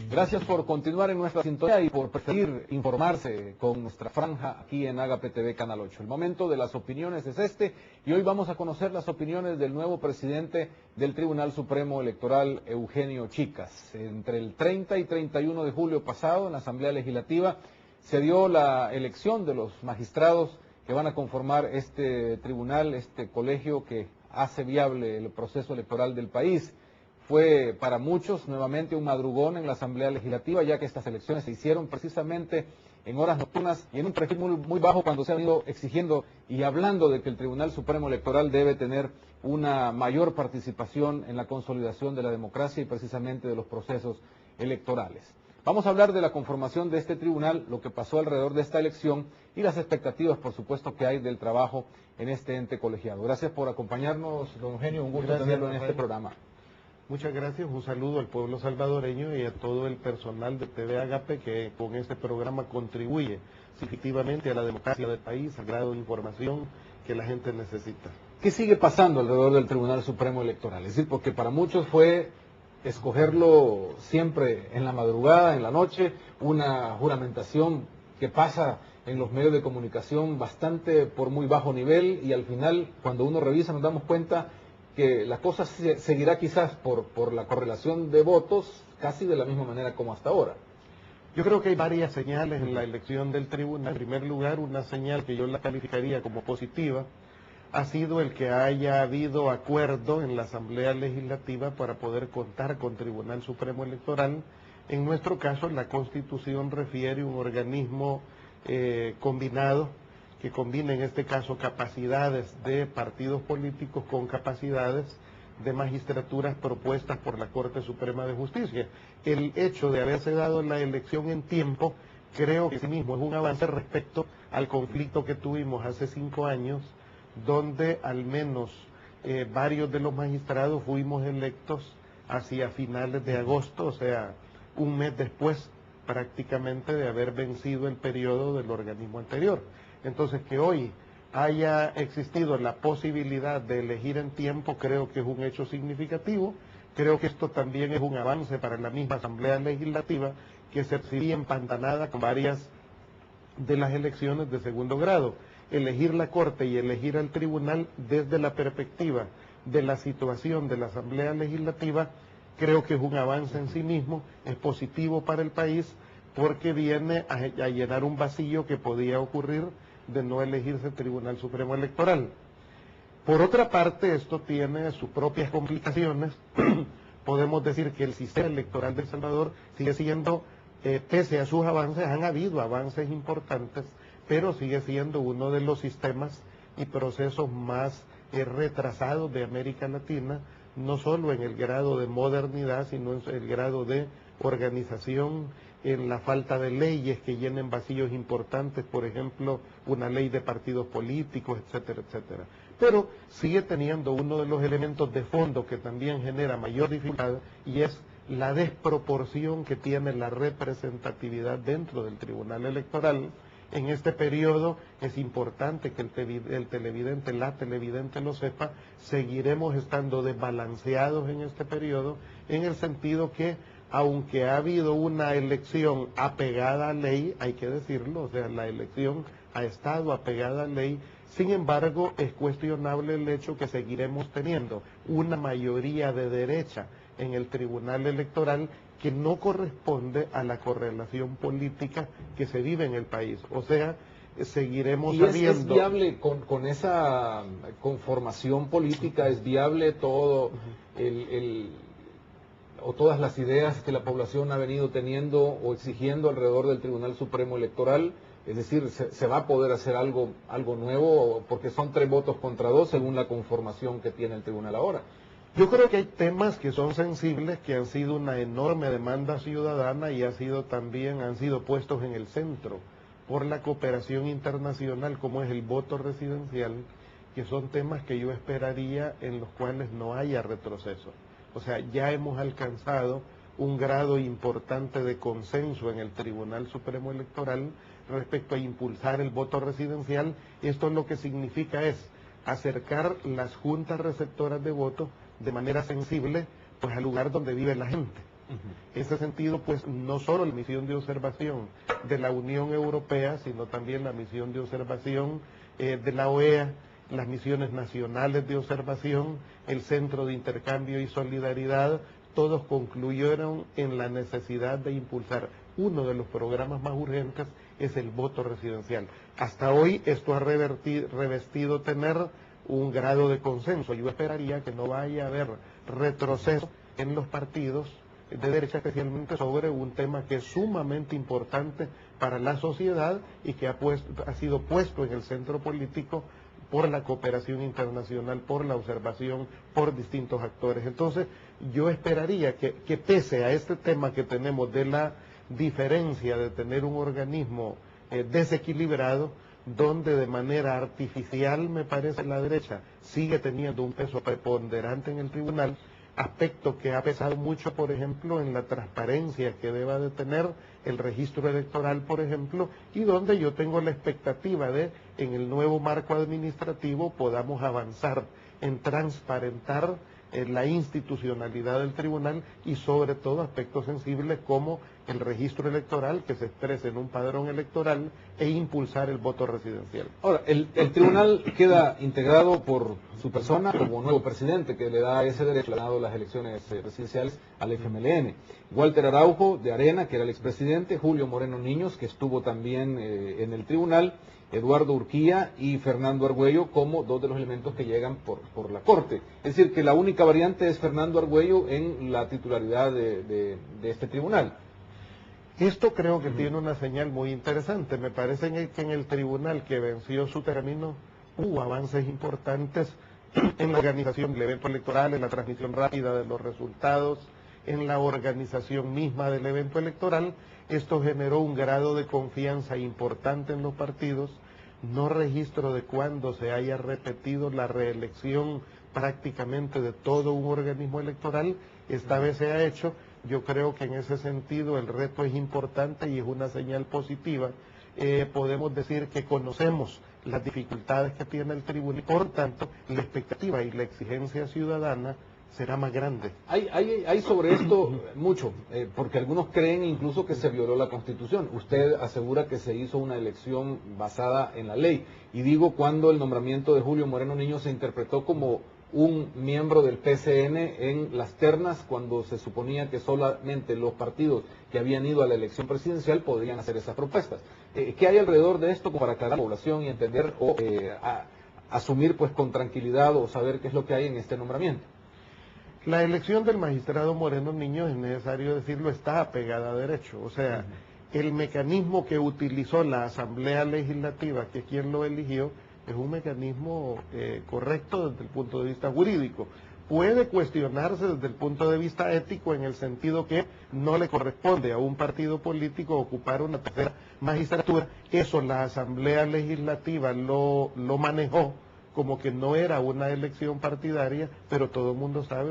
Gracias por continuar en nuestra sintonía y por preferir informarse con nuestra franja aquí en Agape TV Canal 8. El momento de las opiniones es este y hoy vamos a conocer las opiniones del nuevo presidente del Tribunal Supremo Electoral, Eugenio Chicas. Entre el 30 y 31 de julio pasado en la Asamblea Legislativa se dio la elección de los magistrados que van a conformar este tribunal, este colegio que hace viable el proceso electoral del país. Fue para muchos nuevamente un madrugón en la Asamblea Legislativa, ya que estas elecciones se hicieron precisamente en horas nocturnas y en un perfil muy bajo cuando se ha venido exigiendo y hablando de que el Tribunal Supremo Electoral debe tener una mayor participación en la consolidación de la democracia y precisamente de los procesos electorales. Vamos a hablar de la conformación de este tribunal, lo que pasó alrededor de esta elección y las expectativas, por supuesto, que hay del trabajo en este ente colegiado. Gracias por acompañarnos, don Eugenio, un gusto tenerlo en este programa. Muchas gracias, un saludo al pueblo salvadoreño y a todo el personal de TV Agape que con este programa contribuye significativamente a la democracia del país, al grado de información que la gente necesita. ¿Qué sigue pasando alrededor del Tribunal Supremo Electoral? Es decir, porque para muchos fue escogerlo siempre en la madrugada, en la noche, una juramentación que pasa en los medios de comunicación bastante por muy bajo nivel y al final, cuando uno revisa, nos damos cuenta que la cosa seguirá quizás por la correlación de votos casi de la misma manera como hasta ahora. Yo creo que hay varias señales en la elección del tribunal. En primer lugar, una señal que yo la calificaría como positiva ha sido el que haya habido acuerdo en la Asamblea Legislativa para poder contar con Tribunal Supremo Electoral. En nuestro caso, la Constitución refiere un organismo combinado que combina en este caso capacidades de partidos políticos con capacidades de magistraturas propuestas por la Corte Suprema de Justicia. El hecho de haberse dado la elección en tiempo, creo que sí mismo es un avance respecto al conflicto que tuvimos hace 5 años, donde al menos varios de los magistrados fuimos electos hacia finales de agosto, o sea, un mes después prácticamente de haber vencido el periodo del organismo anterior. Entonces, que hoy haya existido la posibilidad de elegir en tiempo, creo que es un hecho significativo. Creo que esto también es un avance para la misma Asamblea Legislativa, que se recibía empantanada con varias de las elecciones de segundo grado. Elegir la Corte y elegir al Tribunal desde la perspectiva de la situación de la Asamblea Legislativa, creo que es un avance en sí mismo, es positivo para el país, porque viene a llenar un vacío que podía ocurrir de no elegirse Tribunal Supremo Electoral. Por otra parte, esto tiene sus propias complicaciones. Podemos decir que el sistema electoral de El Salvador sigue siendo, pese a sus avances, han habido avances importantes, pero sigue siendo uno de los sistemas y procesos más retrasados de América Latina, no solo en el grado de modernidad, sino en el grado de organización, en la falta de leyes que llenen vacíos importantes, por ejemplo, una ley de partidos políticos, etcétera, etcétera. Pero sigue teniendo uno de los elementos de fondo que también genera mayor dificultad, y es la desproporción que tiene la representatividad dentro del Tribunal Electoral. En este periodo es importante que el televidente, la televidente lo sepa, seguiremos estando desbalanceados en este periodo, en el sentido que aunque ha habido una elección apegada a ley, hay que decirlo, o sea, la elección ha estado apegada a ley, sin embargo, es cuestionable el hecho que seguiremos teniendo una mayoría de derecha en el Tribunal Electoral que no corresponde a la correlación política que se vive en el país. O sea, seguiremos habiendo... ¿Es viable con esa conformación política, es viable todo o todas las ideas que la población ha venido teniendo o exigiendo alrededor del Tribunal Supremo Electoral? Es decir, ¿se va a poder hacer algo nuevo? Porque son 3 votos contra 2 según la conformación que tiene el tribunal ahora. Yo creo que hay temas que son sensibles, que han sido una enorme demanda ciudadana y han sido puestos en el centro por la cooperación internacional, como es el voto residencial, que son temas que yo esperaría en los cuales no haya retroceso. O sea, ya hemos alcanzado un grado importante de consenso en el Tribunal Supremo Electoral respecto a impulsar el voto residencial. Esto lo que significa es acercar las juntas receptoras de votos de manera sensible pues al lugar donde vive la gente. En ese sentido, pues no solo la misión de observación de la Unión Europea, sino también la misión de observación de la OEA, las misiones nacionales de observación, el Centro de Intercambio y Solidaridad, todos concluyeron en la necesidad de impulsar uno de los programas más urgentes, es el voto residencial. Hasta hoy esto ha revestido tener un grado de consenso. Yo esperaría que no vaya a haber retroceso en los partidos de derecha, especialmente sobre un tema que es sumamente importante para la sociedad y que ha sido puesto en el centro político por la cooperación internacional, por la observación, por distintos actores. Entonces, yo esperaría que pese a este tema que tenemos de la diferencia de tener un organismo desequilibrado, donde de manera artificial, me parece, la derecha sigue teniendo un peso preponderante en el tribunal, aspecto que ha pesado mucho, por ejemplo, en la transparencia que deba de tener el registro electoral, por ejemplo, y donde yo tengo la expectativa de, en el nuevo marco administrativo, podamos avanzar en transparentar la institucionalidad del tribunal y sobre todo aspectos sensibles como el registro electoral que se exprese en un padrón electoral e impulsar el voto residencial. Ahora, el tribunal queda integrado por su persona como nuevo presidente que le da ese derecho, le ha dado las elecciones presidenciales al FMLN. Walter Araujo de Arena, que era el expresidente, Julio Moreno Niños, que estuvo también en el tribunal, Eduardo Urquía y Fernando Argüello como dos de los elementos que llegan por la Corte. Es decir, que la única variante es Fernando Argüello en la titularidad de este tribunal. Esto creo que tiene una señal muy interesante. Me parece que en el tribunal que venció su término hubo avances importantes en la organización del evento electoral, en la transmisión rápida de los resultados, en la organización misma del evento electoral. Esto generó un grado de confianza importante en los partidos. No registro de cuándo se haya repetido la reelección prácticamente de todo un organismo electoral. Esta vez se ha hecho. Yo creo que en ese sentido el reto es importante y es una señal positiva. Podemos decir que conocemos las dificultades que tiene el tribunal y por tanto la expectativa y la exigencia ciudadana será más grande. Hay sobre esto mucho, porque algunos creen incluso que se violó la Constitución. Usted asegura que se hizo una elección basada en la ley. Y digo cuando el nombramiento de Julio Moreno Niños se interpretó como un miembro del PCN en las ternas, cuando se suponía que solamente los partidos que habían ido a la elección presidencial podrían hacer esas propuestas. ¿Qué hay alrededor de esto como para aclarar a la población y entender o asumir pues con tranquilidad o saber qué es lo que hay en este nombramiento? La elección del magistrado Moreno Niños, es necesario decirlo, está apegada a derecho. O sea, el mecanismo que utilizó la Asamblea Legislativa, que es quien lo eligió, es un mecanismo correcto desde el punto de vista jurídico. Puede cuestionarse desde el punto de vista ético en el sentido que no le corresponde a un partido político ocupar una tercera magistratura. Eso la Asamblea Legislativa lo manejó como que no era una elección partidaria, pero todo el mundo sabe